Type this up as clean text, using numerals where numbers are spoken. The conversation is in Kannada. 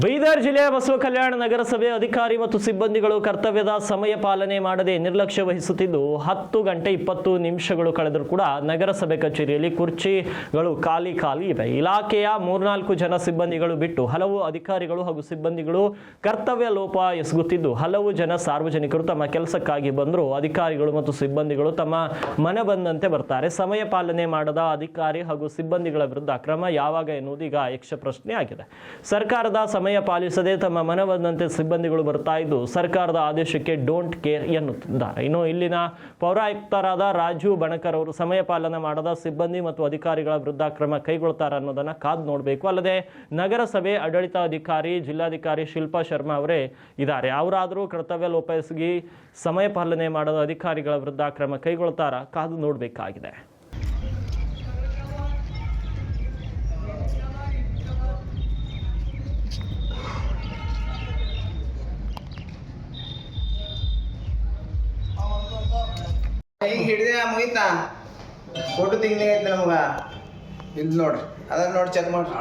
ಬೀದರ್ ಜಿಲ್ಲೆಯ ಬಸವ ಕಲ್ಯಾಣ ನಗರಸಭೆ ಅಧಿಕಾರಿ ಮತ್ತು ಸಿಬ್ಬಂದಿಗಳು ಕರ್ತವ್ಯದ ಸಮಯ ಪಾಲನೆ ಮಾಡದೆ ನಿರ್ಲಕ್ಷ್ಯ ವಹಿಸುತ್ತಿದ್ದು 10 ಗಂಟೆ 20 ನಿಮಿಷಗಳು ಕಳೆದರೂ ಕೂಡ ನಗರಸಭೆ ಕಚೇರಿಯಲ್ಲಿ ಕುರ್ಚಿಗಳು ಖಾಲಿ ಇವೆ. ಇಲಾಖೆಯ 3-4 ಜನ ಸಿಬ್ಬಂದಿಗಳು ಬಿಟ್ಟು ಹಲವು ಅಧಿಕಾರಿಗಳು ಹಾಗೂ ಸಿಬ್ಬಂದಿಗಳು ಕರ್ತವ್ಯ ಲೋಪ ಎಸಗುತ್ತಿದ್ದು ಹಲವು ಜನ ಸಾರ್ವಜನಿಕರು ತಮ್ಮ ಕೆಲಸಕ್ಕಾಗಿ ಬಂದರೂ ಅಧಿಕಾರಿಗಳು ಮತ್ತು ಸಿಬ್ಬಂದಿಗಳು ತಮ್ಮ ಮನ ಬಂದಂತೆ ಬರ್ತಾರೆ. ಸಮಯ ಪಾಲನೆ ಮಾಡದ ಅಧಿಕಾರಿ ಹಾಗೂ ಸಿಬ್ಬಂದಿಗಳ ವಿರುದ್ಧ ಕ್ರಮ ಯಾವಾಗ ಎನ್ನುವುದು ಈಗ ಯಕ್ಷ ಪ್ರಶ್ನೆ ಆಗಿದೆ. ಸರ್ಕಾರದ ಸಮಯ ಪಾಲಿಸದೆ ತಮ್ಮ ಮನಬಂದಂತೆ ಸಿಬ್ಬಂದಿಗಳು ಬರ್ತಾ ಇದ್ದು ಸರ್ಕಾರದ ಆದೇಶಕ್ಕೆ ಡೋಂಟ್ ಕೇರ್ ಎನ್ನುತ್ತಿದ್ದಾರೆ. ಇನ್ನು ಇಲ್ಲಿನ ಪೌರಾಯುಕ್ತರಾದ ರಾಜು ಬಣಕರ್ ಅವರು ಸಮಯ ಪಾಲನೆ ಮಾಡದ ಸಿಬ್ಬಂದಿ ಮತ್ತು ಅಧಿಕಾರಿಗಳ ವಿರುದ್ಧ ಕ್ರಮ ಕೈಗೊಳ್ತಾರೆ ಅನ್ನೋದನ್ನ ಕಾದು ನೋಡಬೇಕು. ಅಲ್ಲದೆ ನಗರಸಭೆ ಆಡಳಿತಾಧಿಕಾರಿ ಜಿಲ್ಲಾಧಿಕಾರಿ ಶಿಲ್ಪಾ ಶರ್ಮಾ ಅವರೇ ಇದ್ದಾರೆ. ಅವರಾದರೂ ಕರ್ತವ್ಯ ಲೋಪ ಎಸಗಿ ಸಮಯ ಪಾಲನೆ ಮಾಡದ ಅಧಿಕಾರಿಗಳ ವಿರುದ್ಧ ಕ್ರಮ ಕೈಗೊಳ್ತಾರ ಕಾದು ನೋಡಬೇಕಾಗಿದೆ. ಈಗ ಹಿಡಿದೆ ಮುಗಿತಾ ಫೋಟೋ ತೆಗಿಲಿಕ್ಕೆ ನಮಗ ಇಲ್ಲಿ ನೋಡ್ರಿ ಅದನ್ನ ನೋಡಿ ಚೆಕ್ ಮಾಡ್ರಿ.